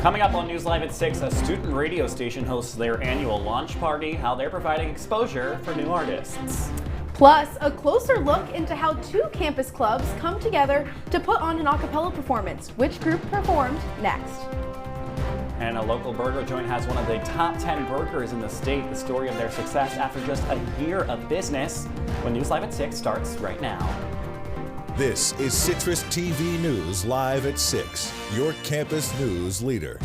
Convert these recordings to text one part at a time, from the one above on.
Coming up on News Live at 6, a student radio station hosts their annual launch party, how they're providing exposure for new artists. Plus, a closer look into how two campus clubs come together to put on an a cappella performance. Which group performed next? And a local burger joint has one of the top 10 burgers in the state. The story of their success after just a year of business. When News Live at 6 starts right now. This is CitrusTV News Live at 6, your campus news leader.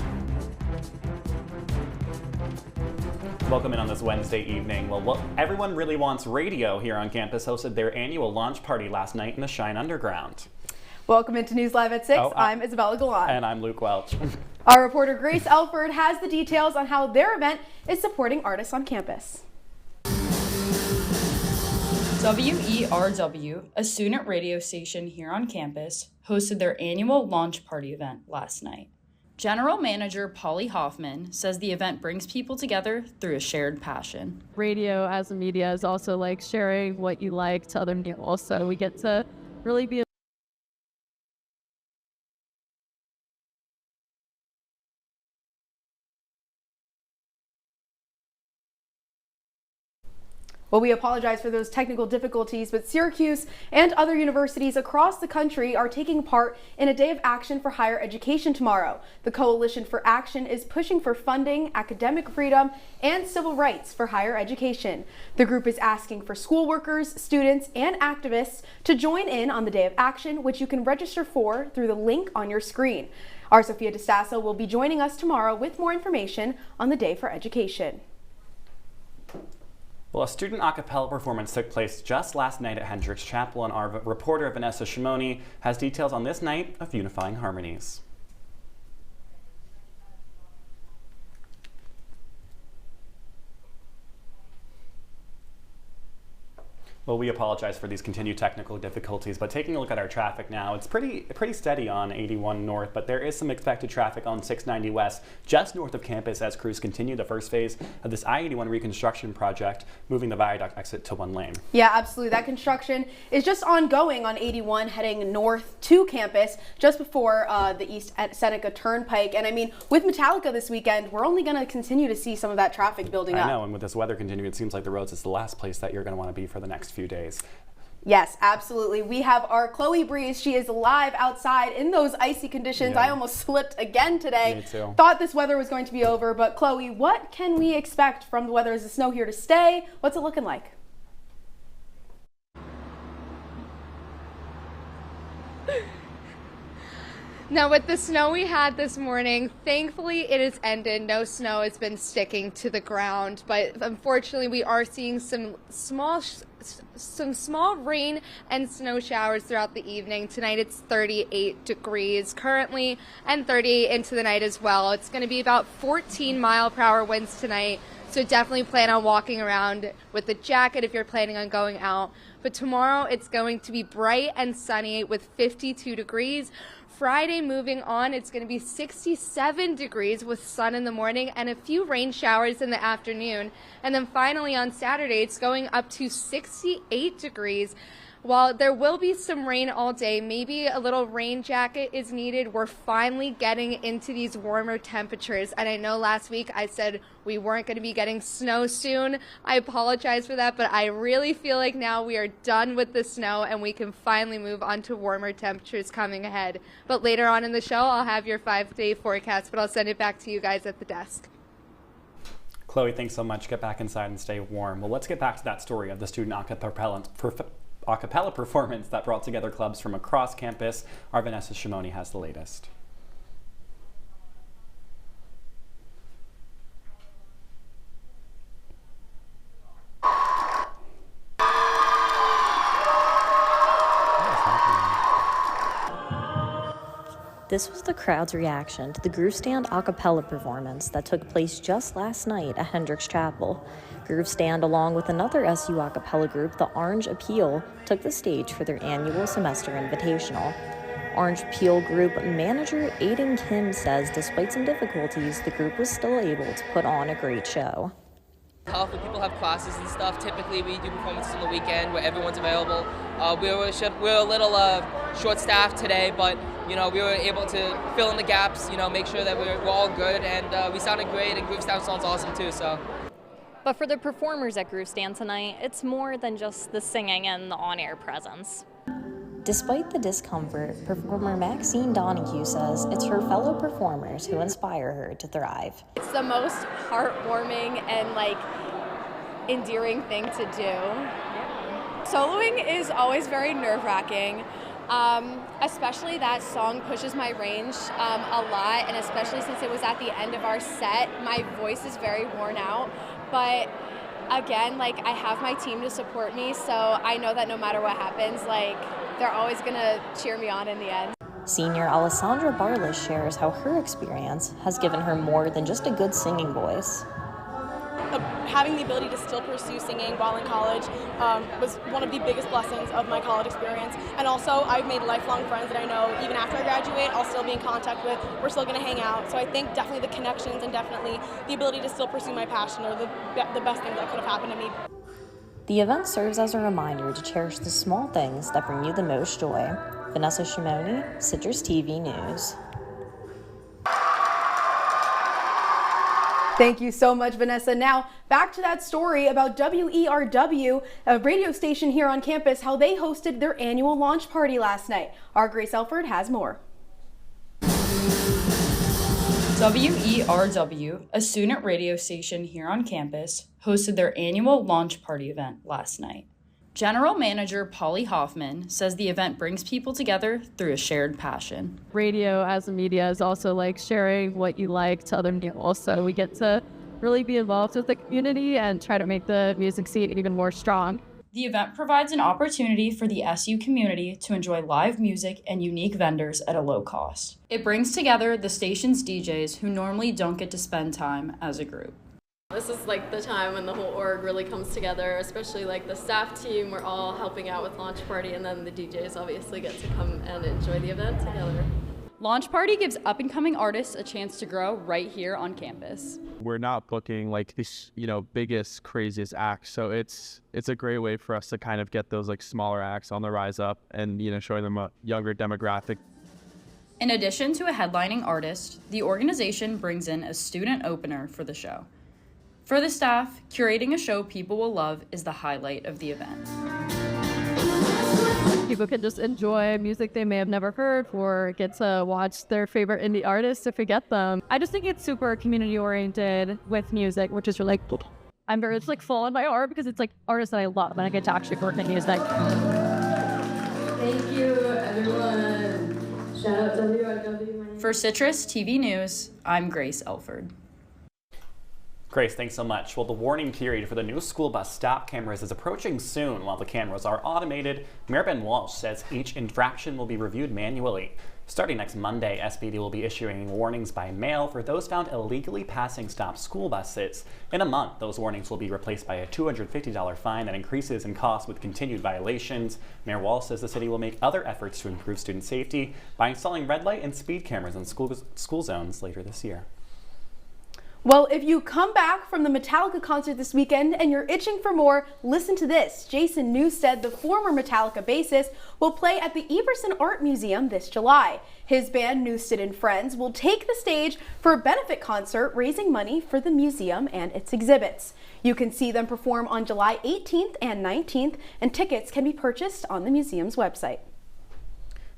Welcome in on this Wednesday evening. Well, everyone really wants radio here on campus hosted their annual launch party last night in the Shine Underground. Welcome into News Live at 6. I'm Isabella Galan. And I'm Luke Welch. Our reporter Grace Elford has the details on how their event is supporting artists on campus. WERW, a student radio station here on campus, hosted their annual launch party event last night. General Manager Polly Hoffman says the event brings people together through a shared passion. Radio as a media is also like sharing what you like to other people, so we get to really be Well, we apologize for those technical difficulties, but Syracuse and other universities across the country are taking part in a day of action for higher education tomorrow. The Coalition for Action is pushing for funding, academic freedom, and civil rights for higher education. The group is asking for school workers, students, and activists to join in on the day of action, which you can register for through the link on your screen. Our Sophia DeStasso will be joining us tomorrow with more information on the Day for Education. Well, a student a cappella performance took place just last night at Hendricks Chapel, and our reporter Vanessa Shimoni has details on this night of unifying harmonies. Well, we apologize for these continued technical difficulties, but taking a look at our traffic now, it's pretty steady on 81 North, but there is some expected traffic on 690 West, just north of campus, as crews continue the first phase of this I-81 reconstruction project, moving the viaduct exit to one lane. Yeah, absolutely. That construction is just ongoing on 81 heading north to campus just before the East Seneca Turnpike. And I mean, with Metallica this weekend, we're only going to continue to see some of that traffic building up. I know, and with this weather continuing, it seems like the roads is the last place that you're going to want to be for the next few days. Yes, absolutely. We have our Chloe Breeze. She is live outside in those icy conditions. Yeah. I almost slipped again today. Me too. Thought this weather was going to be over, but Chloe, what can we expect from the weather? Is the snow here to stay? What's it looking like? Now, with the snow we had this morning, thankfully it has ended. No snow has been sticking to the ground, but unfortunately we are seeing some small rain and snow showers throughout the evening. Tonight it's 38 degrees currently and 38 into the night as well. It's going to be about 14-mile-per-hour winds tonight, so definitely plan on walking around with a jacket if you're planning on going out. But tomorrow it's going to be bright and sunny with 52 degrees. Friday, moving on, it's going to be 67 degrees with sun in the morning and a few rain showers in the afternoon. And then finally on Saturday, it's going up to 68 degrees. While there will be some rain all day, maybe a little rain jacket is needed. We're finally getting into these warmer temperatures. And I know last week I said we weren't going to be getting snow soon. I apologize for that, but I really feel like now we are done with the snow and we can finally move on to warmer temperatures coming ahead. But later on in the show, I'll have your 5-day forecast, but I'll send it back to you guys at the desk. Chloe, thanks so much. Get back inside and stay warm. Well, let's get back to that story of the student a cappella performance that brought together clubs from across campus. Our Vanessa Shimoni has the latest. This was the crowd's reaction to the Groove Stand a cappella performance that took place just last night at Hendricks Chapel. Groove Stand, along with another SU a cappella group, the Orange Appeal, took the stage for their annual semester invitational. Orange Appeal Group manager Aiden Kim says despite some difficulties, the group was still able to put on a great show. Tough when people have classes and stuff. Typically we do performances on the weekend where everyone's available. We're a little short-staffed today, but we were able to fill in the gaps, make sure that we're all good, and we sounded great, and Groove Stand sounds awesome too. So. But for the performers at Groove Stand tonight, it's more than just the singing and the on-air presence. Despite the discomfort, performer Maxine Donahue says it's her fellow performers who inspire her to thrive. It's the most heartwarming and endearing thing to do. Soloing is always very nerve-wracking, especially that song pushes my range a lot, and especially since it was at the end of our set, my voice is very worn out. But again, I have my team to support me, so I know that no matter what happens, they're always gonna cheer me on in the end. Senior Alessandra Barlish shares how her experience has given her more than just a good singing voice. Having the ability to still pursue singing while in college was one of the biggest blessings of my college experience. And also, I've made lifelong friends that I know even after I graduate, I'll still be in contact with. We're still going to hang out. So I think definitely the connections and definitely the ability to still pursue my passion are the best thing that could have happened to me. The event serves as a reminder to cherish the small things that bring you the most joy. Vanessa Shimoni, CitrusTV News. Thank you so much, Vanessa. Now, back to that story about WERW, a radio station here on campus, how they hosted their annual launch party last night. Our Grace Elford has more. WERW, a student radio station here on campus, hosted their annual launch party event last night. General Manager Polly Hoffman says the event brings people together through a shared passion. Radio as a media is also sharing what you like to other people. So we get to really be involved with the community and try to make the music scene even more strong. The event provides an opportunity for the SU community to enjoy live music and unique vendors at a low cost. It brings together the station's DJs who normally don't get to spend time as a group. This is the time when the whole org really comes together, especially the staff team. We're all helping out with launch party, and then the DJs obviously get to come and enjoy the event together. Launch Party gives up-and-coming artists a chance to grow right here on campus. We're not booking these, biggest, craziest acts, so it's a great way for us to kind of get those smaller acts on the rise up and showing them a younger demographic. In addition to a headlining artist, the organization brings in a student opener for the show. For the staff, curating a show people will love is the highlight of the event. People can just enjoy music they may have never heard or get to watch their favorite indie artists if we get them. I just think it's super community oriented with music, which is really cool. I'm very full on my heart because it's artists that I love and I get to actually work in music. Thank you, everyone. Shout out WRW. For CitrusTV News, I'm Grace Elford. Grace, thanks so much. Well, the warning period for the new school bus stop cameras is approaching soon. While the cameras are automated, Mayor Ben Welch says each infraction will be reviewed manually. Starting next Monday, SPD will be issuing warnings by mail for those found illegally passing stop school buses. In a month, those warnings will be replaced by a $250 fine that increases in cost with continued violations. Mayor Welch says the city will make other efforts to improve student safety by installing red light and speed cameras in school zones later this year. Well, if you come back from the Metallica concert this weekend and you're itching for more, listen to this. Jason Newsted, the former Metallica bassist, will play at the Everson Art Museum this July. His band, Newsted and Friends, will take the stage for a benefit concert raising money for the museum and its exhibits. You can see them perform on July 18th and 19th, and tickets can be purchased on the museum's website.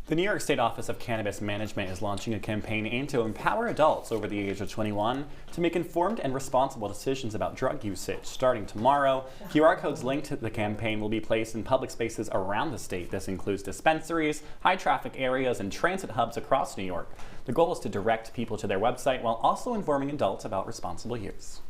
The New York State Office of Cannabis Management is launching a campaign aimed to empower adults over the age of 21 to make informed and responsible decisions about drug usage. Starting tomorrow, QR codes linked to the campaign will be placed in public spaces around the state. This includes dispensaries, high-traffic areas, and transit hubs across New York. The goal is to direct people to their website while also informing adults about responsible use.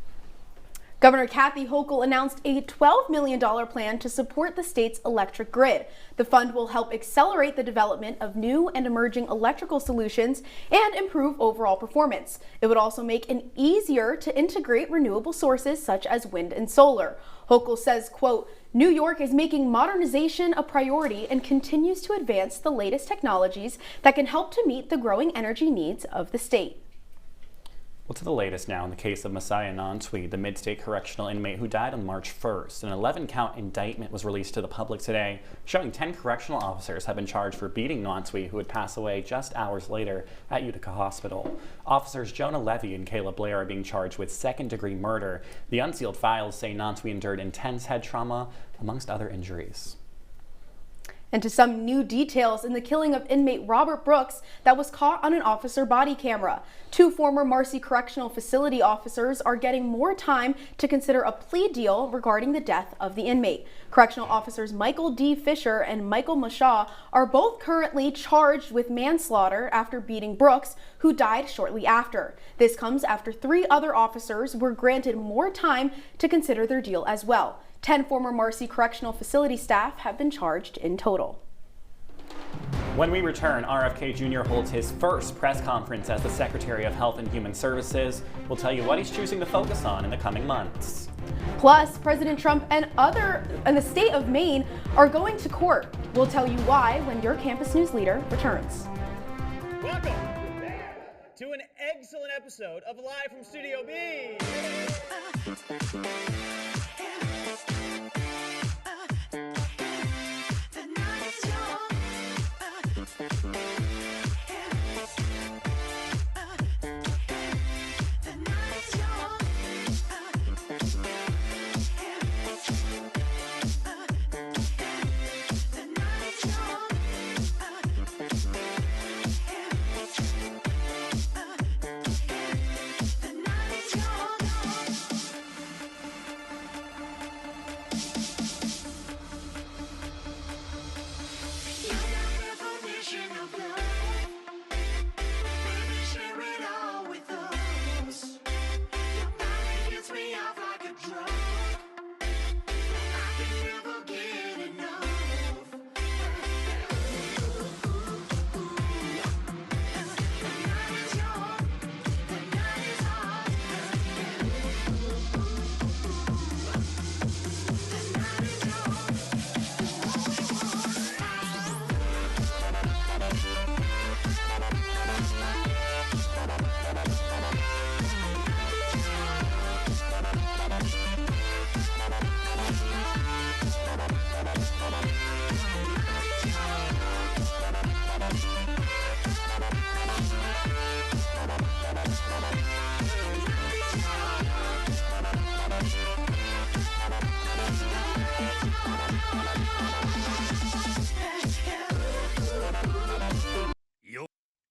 Governor Kathy Hochul announced a $12 million plan to support the state's electric grid. The fund will help accelerate the development of new and emerging electrical solutions and improve overall performance. It would also make it easier to integrate renewable sources such as wind and solar. Hochul says, quote, New York is making modernization a priority and continues to advance the latest technologies that can help to meet the growing energy needs of the state. Well, to the latest now in the case of Messiah Nantwi, the mid-state correctional inmate who died on March 1st. An 11-count indictment was released to the public today, showing 10 correctional officers have been charged for beating Nantwi, who would pass away just hours later at Utica Hospital. Officers Jonah Levy and Kayla Blair are being charged with second-degree murder. The unsealed files say Nantwi endured intense head trauma, amongst other injuries. And to some new details in the killing of inmate Robert Brooks that was caught on an officer body camera. 2 former Marcy Correctional Facility officers are getting more time to consider a plea deal regarding the death of the inmate. Correctional officers Michael D. Fisher and Michael Mashaw are both currently charged with manslaughter after beating Brooks, who died shortly after. This comes after 3 other officers were granted more time to consider their deal as well. 10 former Marcy Correctional Facility staff have been charged in total. When we return, RFK Jr. holds his first press conference as the Secretary of Health and Human Services. We'll tell you what he's choosing to focus on in the coming months. Plus, President Trump and the state of Maine are going to court. We'll tell you why when your campus news leader returns. Welcome to an excellent episode of Live from Studio B.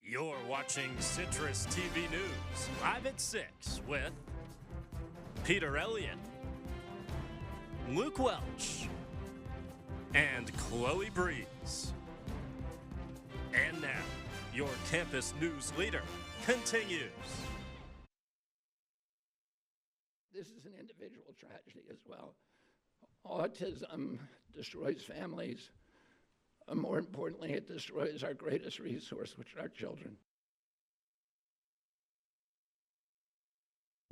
You're watching CitrusTV News, live at 6 with Peter Elliott, Luke Welch, and Chloe Breeze. And now, your campus news leader continues. This is an individual tragedy as well. Autism destroys families. More importantly, it destroys our greatest resource, which are our children.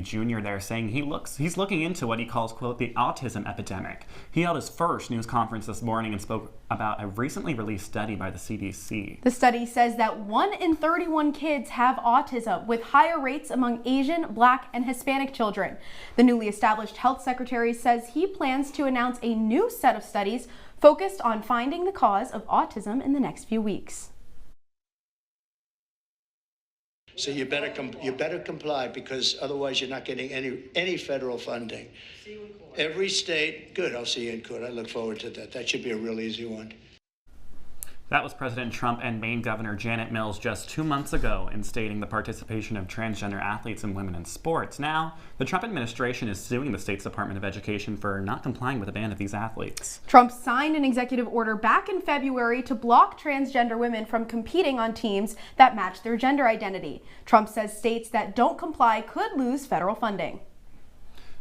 Jr. there saying he's looking into what he calls, quote, the autism epidemic. He held his first news conference this morning and spoke about a recently released study by the CDC. The study says that 1 in 31 kids have autism, with higher rates among Asian, Black, and Hispanic children. The newly established health secretary says he plans to announce a new set of studies focused on finding the cause of autism in the next few weeks. So you better comply, because otherwise you're not getting any federal funding. See you in court. Every state, good, I'll see you in court. I look forward to that. That should be a real easy one. That was President Trump and Maine Governor Janet Mills just 2 months ago in stating the participation of transgender athletes and women in sports. Now, the Trump administration is suing the state's Department of Education for not complying with the ban of these athletes. Trump signed an executive order back in February to block transgender women from competing on teams that match their gender identity. Trump says states that don't comply could lose federal funding.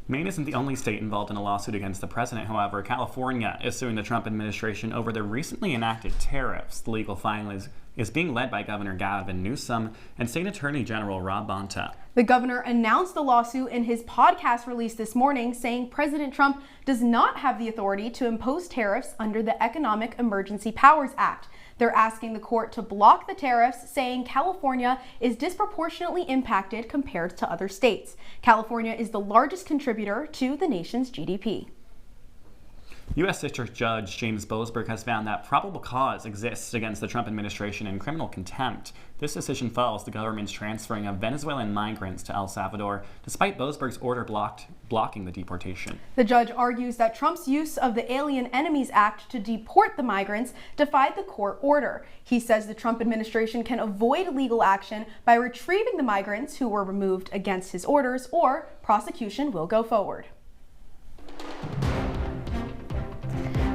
Maine isn't the only state involved in a lawsuit against the president. However, California is suing the Trump administration over the recently enacted tariffs. The legal filing is being led by Governor Gavin Newsom and State Attorney General Rob Bonta. The governor announced the lawsuit in his podcast release this morning, saying President Trump does not have the authority to impose tariffs under the Economic Emergency Powers Act. They're asking the court to block the tariffs, saying California is disproportionately impacted compared to other states. California is the largest contributor to the nation's GDP. U.S. District Judge James Boasberg has found that probable cause exists against the Trump administration in criminal contempt. This decision follows the government's transferring of Venezuelan migrants to El Salvador, despite Boasberg's order blocking the deportation. The judge argues that Trump's use of the Alien Enemies Act to deport the migrants defied the court order. He says the Trump administration can avoid legal action by retrieving the migrants who were removed against his orders, or prosecution will go forward.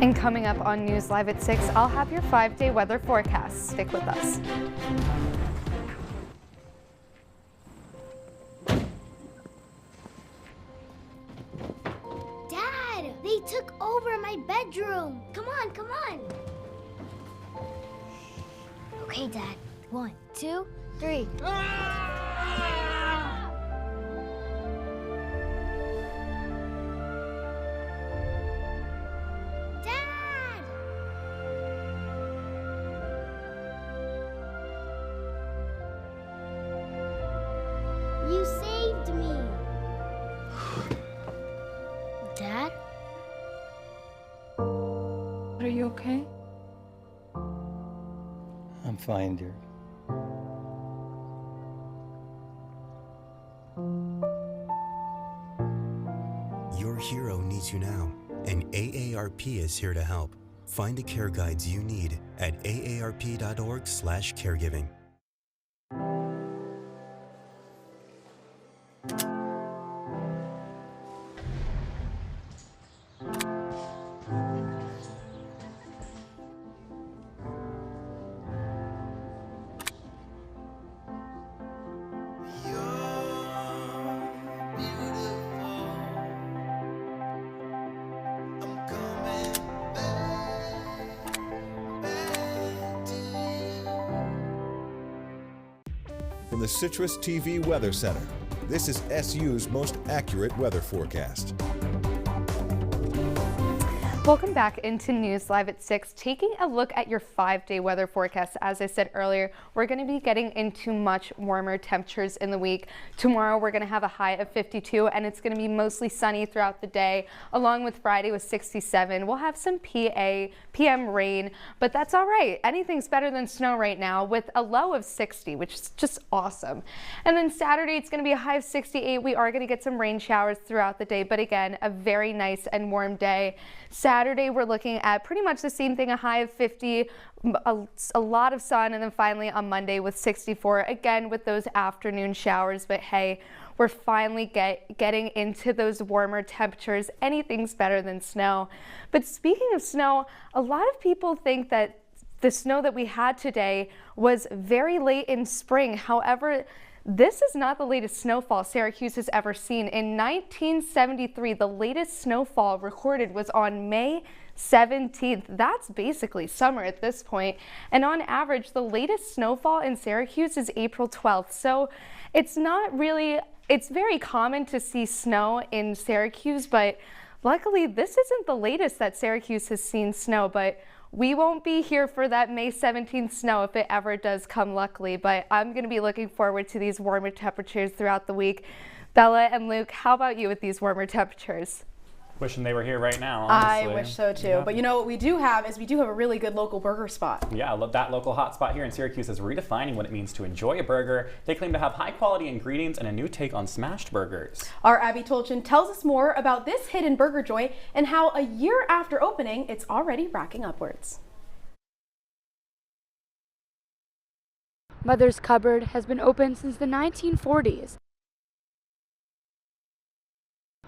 And coming up on News Live at 6, I'll have your 5-day weather forecast. Stick with us. Dad, they took over my bedroom. Come on, come on. Okay, Dad. 1, 2, 3. You saved me. Dad? Are you okay? I'm fine, dear. Your hero needs you now, and AARP is here to help. Find the care guides you need at aarp.org/caregiving. From the CitrusTV Weather Center, this is SU's most accurate weather forecast. Welcome back into News Live at 6. Taking a look at your 5-day weather forecast. As I said earlier, we're going to be getting into much warmer temperatures in the week. Tomorrow we're going to have a high of 52, and it's going to be mostly sunny throughout the day, along with Friday with 67. We'll have some PM rain, but that's all right. Anything's better than snow right now, with a low of 60, which is just awesome. And then Saturday it's going to be a high of 68. We are going to get some rain showers throughout the day, but again, a very nice and warm day. Saturday, we're looking at pretty much the same thing, a high of 50, a lot of sun, and then finally on Monday with 64, again with those afternoon showers. But hey, we're finally getting into those warmer temperatures. Anything's better than snow. But speaking of snow, a lot of people think that the snow that we had today was very late in spring. However, this is not the latest snowfall Syracuse has ever seen. In 1973, the latest snowfall recorded was on May 17th. That's basically summer at this point. And on average, the latest snowfall in Syracuse is April 12th. So it's very common to see snow in Syracuse, but luckily this isn't the latest that Syracuse has seen snow. But we won't be here for that May 17th snow if it ever does come, luckily, but I'm going to be looking forward to these warmer temperatures throughout the week. Bella and Luke, how about you with these warmer temperatures? Wishing they were here right now, honestly. I wish so too. Yeah. But you know what we do have is we do have a really good local burger spot. Yeah, that local hot spot here in Syracuse is redefining what it means to enjoy a burger. They claim to have high quality ingredients and a new take on smashed burgers. Our Abby Tolchin tells us more about this hidden burger joint and how a year after opening, it's already racking upwards. Mother's Cupboard has been open since the 1940s.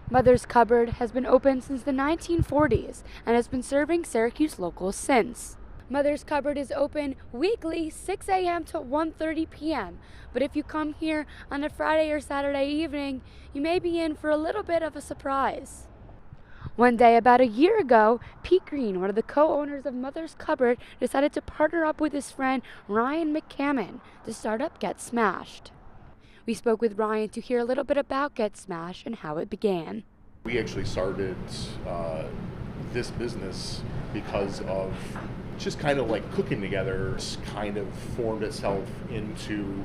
Mother's Cupboard has been open since the 1940s and has been serving Syracuse locals since. Mother's Cupboard is open weekly 6 a.m. to 1:30 p.m. But if you come here on a Friday or Saturday evening, you may be in for a little bit of a surprise. One day, about a year ago, Pete Green, one of the co-owners of Mother's Cupboard, decided to partner up with his friend Ryan McCammon to start up Get Smashed. We spoke with Ryan to hear a little bit about Get Smashed and how it began. We actually started this business because of just kind of like cooking together, kind of formed itself into,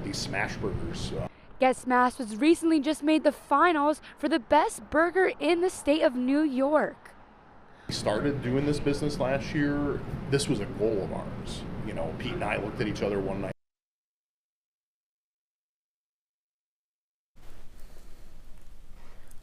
these smash burgers. Get Smashed was recently just made the finals for the best burger in the state of New York. We started doing this business last year. This was a goal of ours. Pete and I looked at each other one night.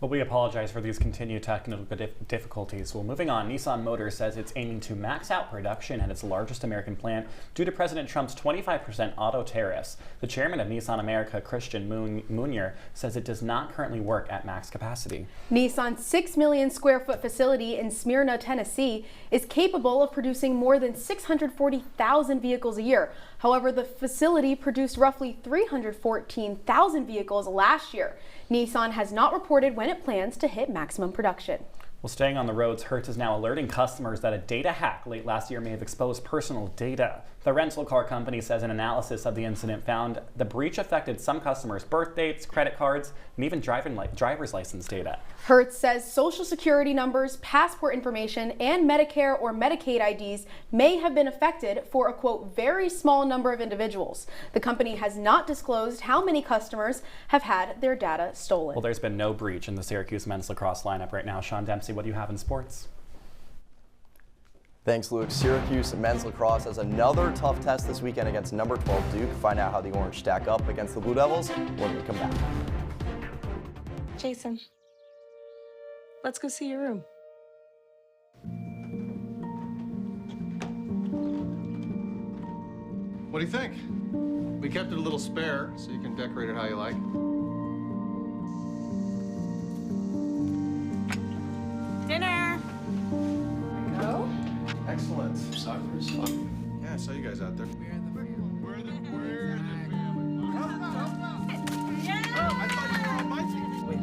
Well, we apologize for these continued technical difficulties. Well, moving on, Nissan Motors says it's aiming to max out production at its largest American plant due to President Trump's 25% auto tariffs. The chairman of Nissan America, Christian Munier, says it does not currently work at max capacity. Nissan's 6 million square foot facility in Smyrna, Tennessee is capable of producing more than 640,000 vehicles a year. However, the facility produced roughly 314,000 vehicles last year. Nissan has not reported when it plans to hit maximum production. Well, staying on the roads, Hertz is now alerting customers that a data hack late last year may have exposed personal data. The rental car company says an analysis of the incident found the breach affected some customers' birth dates, credit cards, and even driver's license data. Hertz says social security numbers, passport information, and Medicare or Medicaid IDs may have been affected for a, quote, very small number of individuals. The company has not disclosed how many customers have had their data stolen. Well, there's been no breach in the Syracuse men's lacrosse lineup right now. Sean Dempsey, what do you have in sports? Thanks, Luke. Syracuse men's lacrosse has another tough test this weekend against number 12 Duke. Find out how the Orange stack up against the Blue Devils when we come back. Jason, let's go see your room. What do you think? We kept it a little spare, so you can decorate it how you like. Dinner! Go? Excellent. Soccer is fun. Yeah, I saw you guys out there. We're the family. Yeah! Oh, I thought you were on my team. Wait,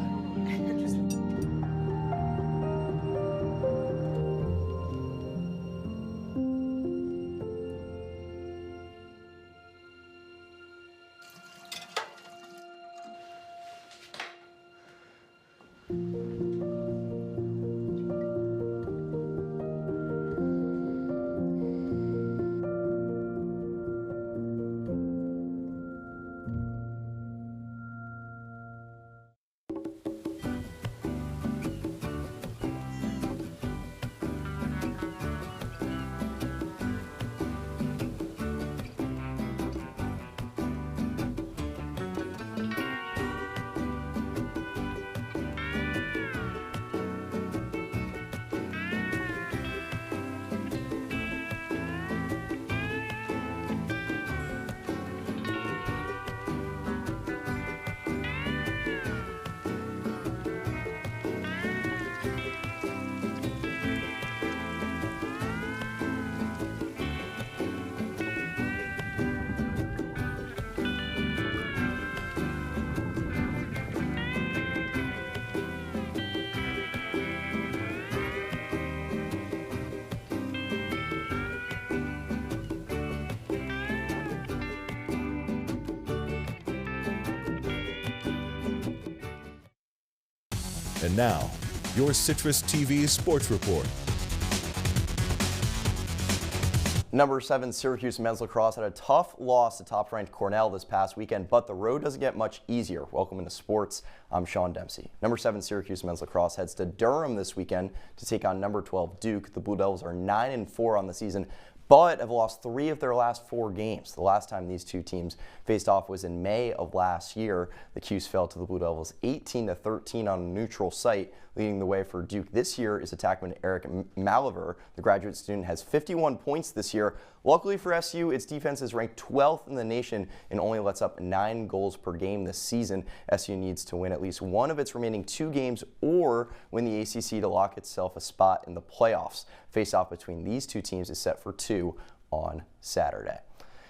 And now, your Citrus TV Sports Report. Number 7 Syracuse men's lacrosse had a tough loss to top-ranked Cornell this past weekend, but the road doesn't get much easier. Welcome into sports. I'm Sean Dempsey. Number 7 Syracuse men's lacrosse heads to Durham this weekend to take on number 12 Duke. The Blue Devils are 9-4 on the season, but have lost 3 of their last 4 games. The last time these two teams faced off was in May of last year. The Cuse fell to the Blue Devils 18-13 on a neutral site. Leading the way for Duke this year is attackman Eric Maliver. The graduate student has 51 points this year. Luckily for SU, its defense is ranked 12th in the nation and only lets up 9 goals per game this season. SU needs to win at least one of its remaining 2 games or win the ACC to lock itself a spot in the playoffs. Face-off between these two teams is set for 2 on Saturday.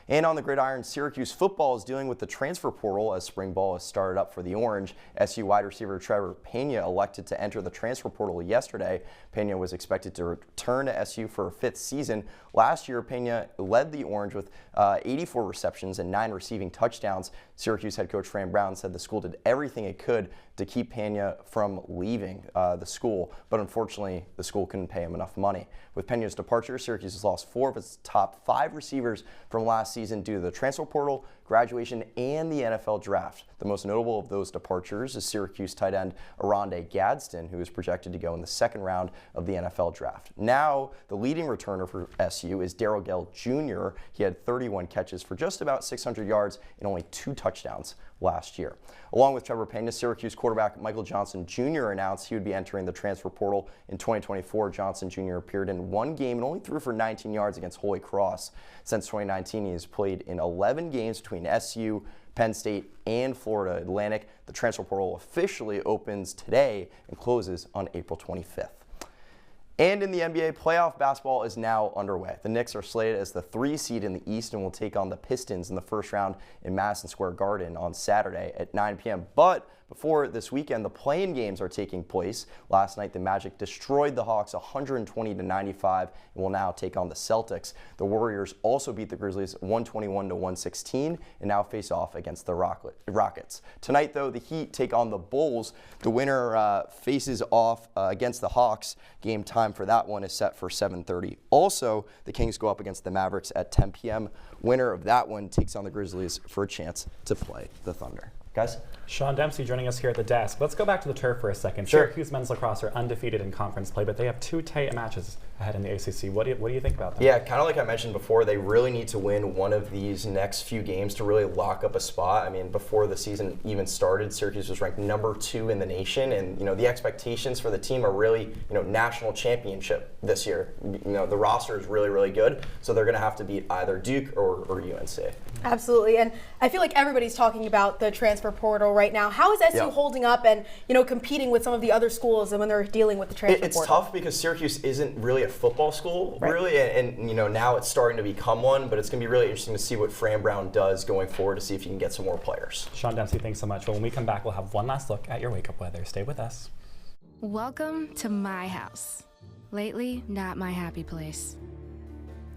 And on the gridiron, Syracuse football is dealing with the transfer portal as spring ball has started up for the Orange. SU wide receiver Trevor Pena elected to enter the transfer portal yesterday. Pena was expected to return to SU for a 5th season. Last year, Pena led the Orange with 84 receptions and 9 receiving touchdowns Syracuse head coach Fran Brown said the school did everything it could to keep Pena from leaving the school, but unfortunately the school couldn't pay him enough money. With Pena's departure, Syracuse has lost 4 of its top 5 receivers from last season due to the transfer portal, graduation, and the NFL draft. The most notable of those departures is Syracuse tight end Arande Gadsden, who is projected to go in the 2nd round of the NFL draft. Now, the leading returner for SU is Darrell Gell Jr. He had 31 catches for just about 600 yards and only 2 touchdowns last year. Along with Trevor Pena, Syracuse quarterback Michael Johnson Jr. announced he would be entering the transfer portal in 2024. Johnson Jr. appeared in 1 game and only threw for 19 yards against Holy Cross. Since 2019, he has played in 11 games between SU, Penn State, and Florida Atlantic. The transfer portal officially opens today and closes on April 25th. And in the NBA, playoff basketball is now underway. The Knicks are slated as the 3 seed in the East and will take on the Pistons in the first round in Madison Square Garden on Saturday at 9 p.m. But before this weekend, the play-in games are taking place. Last night, the Magic destroyed the Hawks 120-95 and will now take on the Celtics. The Warriors also beat the Grizzlies 121-116 and now face off against the Rockets. Tonight, though, the Heat take on the Bulls. The winner faces off against the Hawks. Game time for that one is set for 7:30. Also, the Kings go up against the Mavericks at 10 p.m. Winner of that one takes on the Grizzlies for a chance to play the Thunder. Guys? Sean Dempsey joining us here at the desk. Let's go back to the turf for a second. Sure. Syracuse men's lacrosse are undefeated in conference play, but they have 2 tight matches ahead in the ACC. What do you think about that? Yeah, kind of like I mentioned before, they really need to win one of these next few games to really lock up a spot. I mean, before the season even started, Syracuse was ranked number 2 in the nation, and the expectations for the team are really national championship this year. The roster is really, really good, so they're going to have to beat either Duke or UNC. Absolutely, and I feel like everybody's talking about the transfer portal right now. How is SU holding up and competing with some of the other schools and when they're dealing with the transfer portal? It's tough because Syracuse isn't really a football school, really, and now it's starting to become one, but it's going to be really interesting to see what Fran Brown does going forward to see if he can get some more players. Sean Dempsey, thanks so much. Well, when we come back, we'll have one last look at your wake-up weather. Stay with us. Welcome to my house. Lately, not my happy place.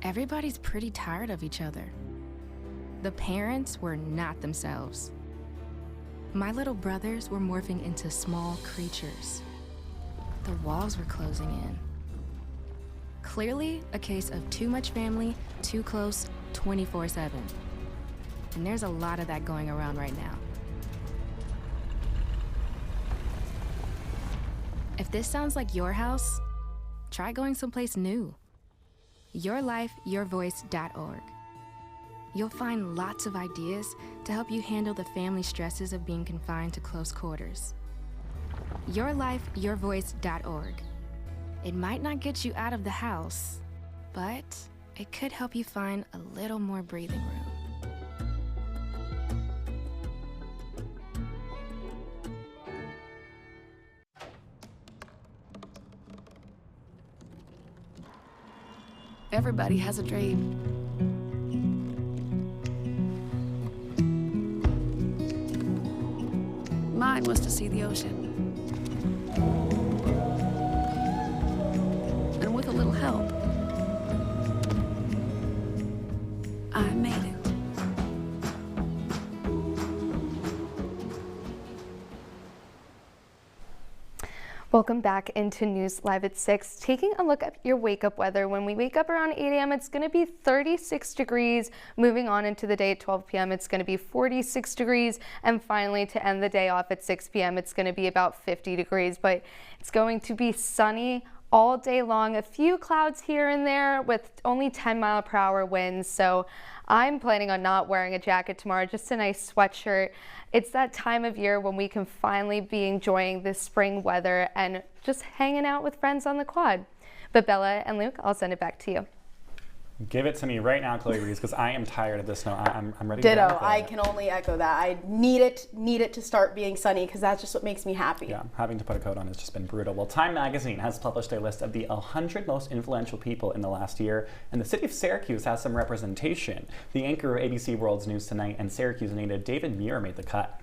Everybody's pretty tired of each other. The parents were not themselves. My little brothers were morphing into small creatures. The walls were closing in. Clearly a case of too much family, too close, 24/7. And there's a lot of that going around right now. If this sounds like your house, try going someplace new. YourLifeYourVoice.org. You'll find lots of ideas to help you handle the family stresses of being confined to close quarters. YourLifeYourVoice.org. It might not get you out of the house, but it could help you find a little more breathing room. Everybody has a dream. Mine was to see the ocean. And with a little help, I made it. Welcome back into News Live at 6. Taking a look at your wake-up weather. When we wake up around 8 a.m., it's going to be 36 degrees. Moving on into the day at 12 p.m., it's going to be 46 degrees. And finally, to end the day off at 6 p.m., it's going to be about 50 degrees. But it's going to be sunny all day long. A few clouds here and there with only 10-mile-per-hour winds. So I'm planning on not wearing a jacket tomorrow, just a nice sweatshirt. It's that time of year when we can finally be enjoying this spring weather and just hanging out with friends on the quad. But Bella and Luke, I'll send it back to you. Give it to me right now, Chloe Reese, because I am tired of the snow. I'm ready to Ditto. I can only echo that. I need it to start being sunny because that's just what makes me happy. Yeah, having to put a coat on has just been brutal. Well, Time Magazine has published a list of the 100 most influential people in the last year, and the city of Syracuse has some representation. The anchor of ABC World's News Tonight and Syracuse native David Muir made the cut.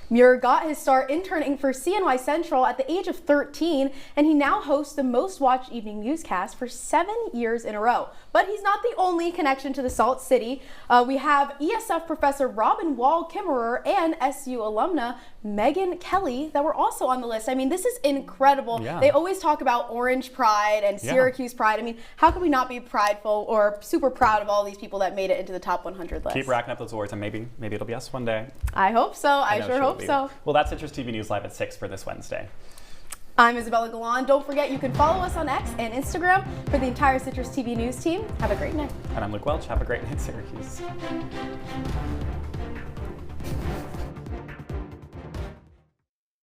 Muir got his start interning for CNY Central at the age of 13, and he now hosts the most watched evening newscast for 7 years in a row. But he's not the only connection to the Salt City. We have ESF professor Robin Wall-Kimmerer and SU alumna Megan Kelly that were also on the list. I mean, this is incredible. Yeah. They always talk about Orange Pride and Syracuse Pride. I mean, how can we not be prideful or super proud of all these people that made it into the top 100 list? Keep racking up those awards, and maybe it'll be us one day. I hope so. I sure hope so. Well, that's CitrusTV News Live at 6 for this Wednesday. I'm Isabella Galan. Don't forget you can follow us on X and Instagram. For the entire CitrusTV News team, have a great night. And I'm Luke Welch. Have a great night, Syracuse.